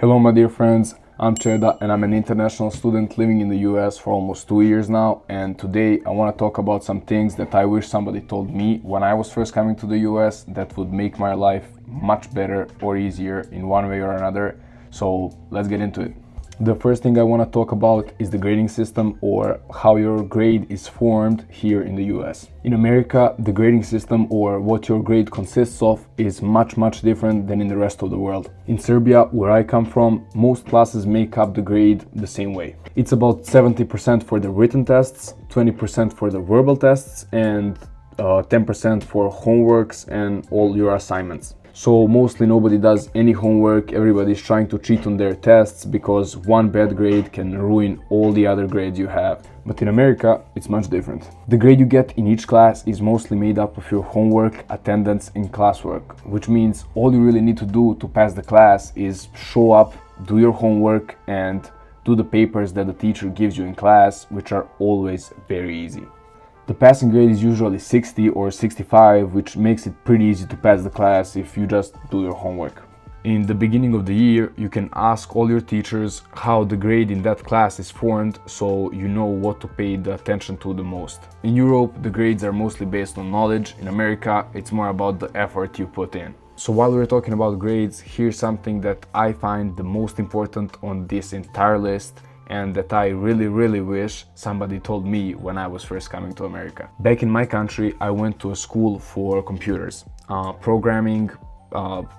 Hello my dear friends, I'm Cheda and I'm an international student living in the US for almost 2 years now, and today I want to talk about some things that I wish somebody told me when I was first coming to the US that would make my life much better or easier in one way or another. So let's get into it. The first thing I want to talk about is the grading system, or how your grade is formed here in the US. In America, the grading system, or what your grade consists of, is much different than in the rest of the world. In Serbia, where I come from, most classes make up the grade the same way. It's about 70% for the written tests, 20% for the verbal tests, and 10% for homeworks and all your assignments. So mostly nobody does any homework, everybody's trying to cheat on their tests because one bad grade can ruin all the other grades you have. But in America, it's much different. The grade you get in each class is mostly made up of your homework, attendance, and classwork, which means all you really need to do to pass the class is show up, do your homework, and do the papers that the teacher gives you in class, which are always very easy. The passing grade is usually 60 or 65, which makes it pretty easy to pass the class if you just do your homework. In the beginning of the year, you can ask all your teachers how the grade in that class is formed, so you know what to pay the attention to the most. In Europe, the grades are mostly based on knowledge. In America, it's more about the effort you put in. So while we're talking about grades, here's something that I find the most important on this entire list, and that I really wish somebody told me when I was first coming to America. Back in my country, I went to a school for computers, programming,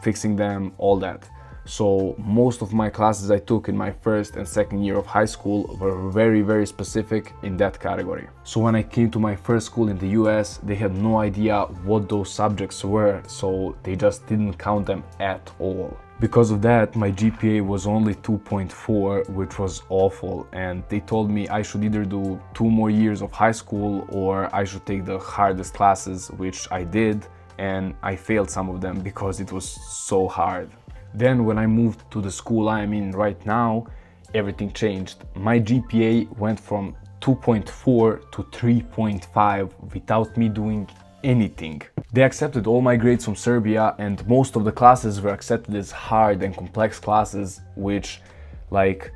fixing them, all that. So most of my classes I took in my first and second year of high school were very specific in that category. So when I came to my first school in the US, they had no idea what those subjects were, so they just didn't count them at all. Because of that, my GPA was only 2.4, which was awful, and they told me I should either do 2 more years of high school or I should take the hardest classes, which I did, and I failed some of them because it was so hard. Then when I moved to the school I am in right now, everything changed. My GPA went from 2.4 to 3.5 without me doing anything. They accepted all my grades from Serbia, and most of the classes were accepted as hard and complex classes, which, like,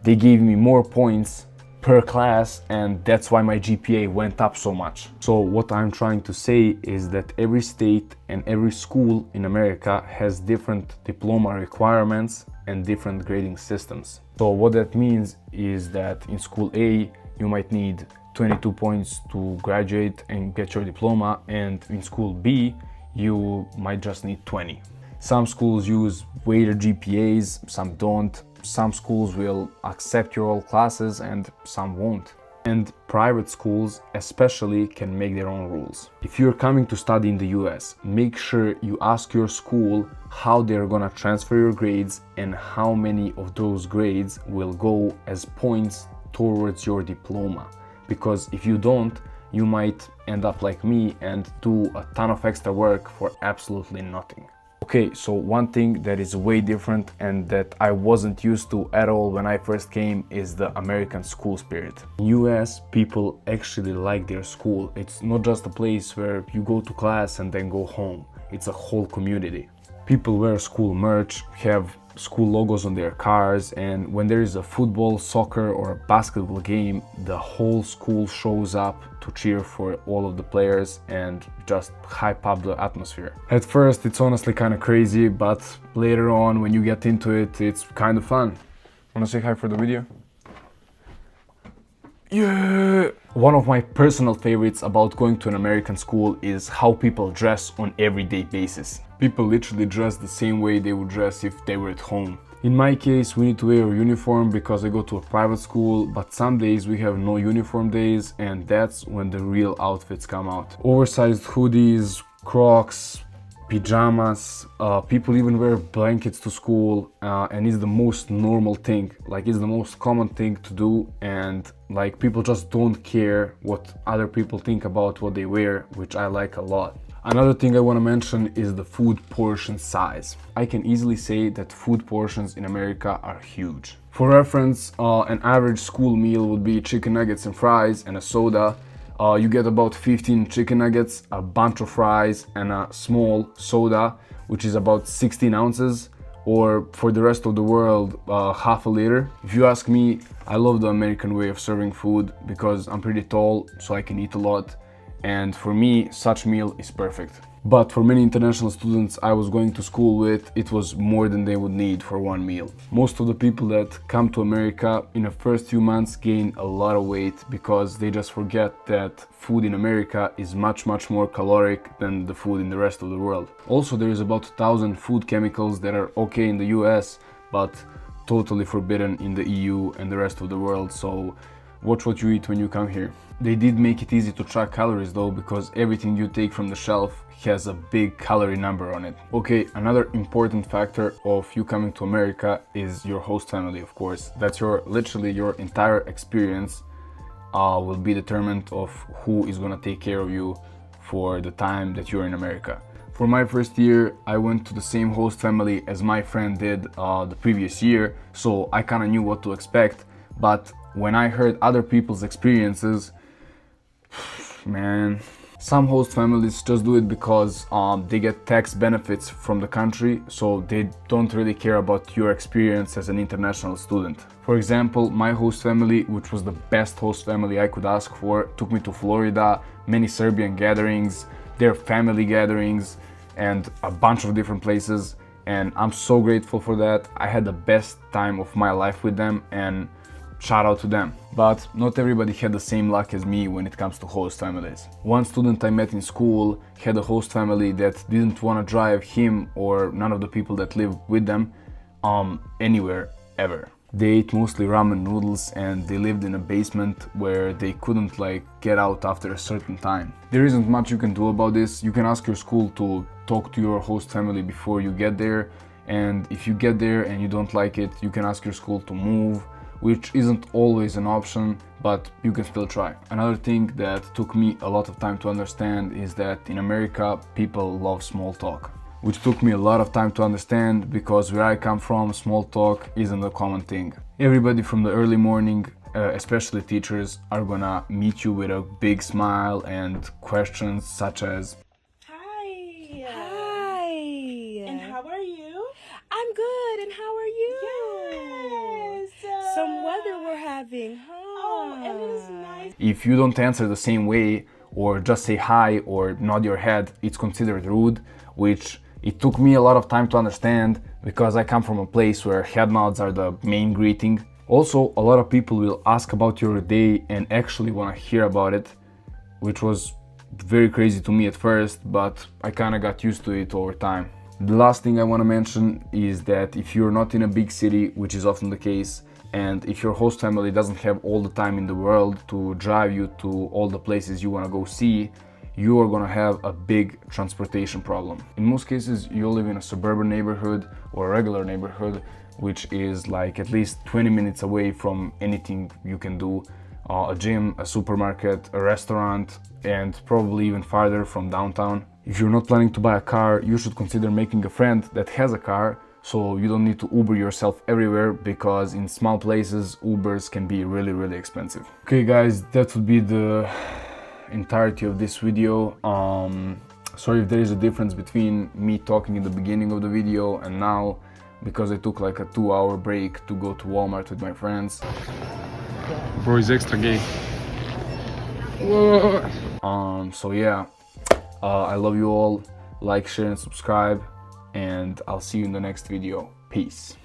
they gave me more points per class, and that's why my GPA went up so much. So what I'm trying to say is that every state and every school in America has different diploma requirements and different grading systems. So what that means is that in school A, you might need 22 points to graduate and get your diploma, and in school B, you might just need 20. Some schools use weighted GPAs, some don't. Some schools will accept your all classes and some won't. And private schools especially can make their own rules. If you're coming to study in the US, make sure you ask your school how they're gonna transfer your grades and how many of those grades will go as points towards your diploma. Because if you don't, you might end up like me and do a ton of extra work for absolutely nothing. Okay, so one thing that is way different and that I wasn't used to at all when I first came is the American school spirit. In US, people actually like their school. It's not just a place where you go to class and then go home. It's a whole community. People wear school merch, have school logos on their cars, and when there is a football, soccer, or a basketball game, the whole school shows up to cheer for all of the players and just hype up the atmosphere. At first it's honestly kind of crazy, but later on when you get into it, it's kind of fun. Wanna say hi for the video? Yeah! One of my personal favorites about going to an American school is how people dress on everyday basis. People literally dress the same way they would dress if they were at home. In my case, we need to wear a uniform because I go to a private school, but some days we have no uniform days, and that's when the real outfits come out. Oversized hoodies, Crocs, pajamas, people even wear blankets to school, and it's the most normal thing, like it's the most common thing to do, and like people just don't care what other people think about what they wear, which I like a lot. Another thing I want to mention is the food portion size. I can easily say that food portions in America are huge. For reference, an average school meal would be chicken nuggets and fries and a soda. You get about 15 chicken nuggets, a bunch of fries, and a small soda, which is about 16 ounces, or for the rest of the world, half a liter. If you ask me, I love the American way of serving food because I'm pretty tall, so I can eat a lot, and for me, such meal is perfect. But for many international students I was going to school with, it was more than they would need for one meal. Most of the people that come to America in the first few months gain a lot of weight because they just forget that food in America is much more caloric than the food in the rest of the world. Also, there is about 1,000 food chemicals that are okay in the US, but totally forbidden in the EU and the rest of the world, so watch what you eat when you come here. They did make it easy to track calories though, because everything you take from the shelf has a big calorie number on it. Okay, another important factor of you coming to America is your host family, of course. That's literally your entire experience will be determined of who is gonna take care of you for the time that you're in America. For my first year, I went to the same host family as my friend did the previous year, so I kinda knew what to expect. But when I heard other people's experiences, man, some host families just do it because they get tax benefits from the country, so they don't really care about your experience as an international student. For example, my host family, which was the best host family I could ask for, took me to Florida, many Serbian gatherings, their family gatherings, and a bunch of different places, and I'm so grateful for that. I had the best time of my life with them, and shout out to them. But not everybody had the same luck as me when it comes to host families. One student I met in school had a host family that didn't want to drive him or none of the people that live with them anywhere ever. They ate mostly ramen noodles and they lived in a basement where they couldn't get out after a certain time. There isn't much you can do about this. You can ask your school to talk to your host family before you get there, and if you get there and you don't like it, you can ask your school to move, which isn't always an option, but you can still try. Another thing that took me a lot of time to understand is that in America, people love small talk, which took me a lot of time to understand because where I come from, small talk isn't a common thing. Everybody from the early morning, especially teachers, are gonna meet you with a big smile and questions such as, Hi. Hi. And how are you? I'm good, and how are you? Yes. Some weather we're having, huh? Oh, and it is nice. if you don't answer the same way or just say hi or nod your head, it's considered rude, which it took me a lot of time to understand because I come from a place where head nods are the main greeting. Also, a lot of people will ask about your day and actually want to hear about it, which was very crazy to me at first, but I kind of got used to it over time. The last thing I want to mention is that if you're not in a big city, which is often the case, and if your host family doesn't have all the time in the world to drive you to all the places you want to go see, you are going to have a big transportation problem. In most cases, you'll live in a suburban neighborhood or a regular neighborhood, which is at least 20 minutes away from anything you can do, a gym, a supermarket, a restaurant, and probably even farther from downtown. If you're not planning to buy a car, you should consider making a friend that has a car, so you don't need to Uber yourself everywhere, because in small places Ubers can be really expensive. Okay guys, that would be the entirety of this video. Sorry if there is a difference between me talking in the beginning of the video and now, because I took a 2-hour break to go to Walmart with my friends. Bro is extra gay. So yeah, I love you all. Like, share and subscribe, and I'll see you in the next video. Peace.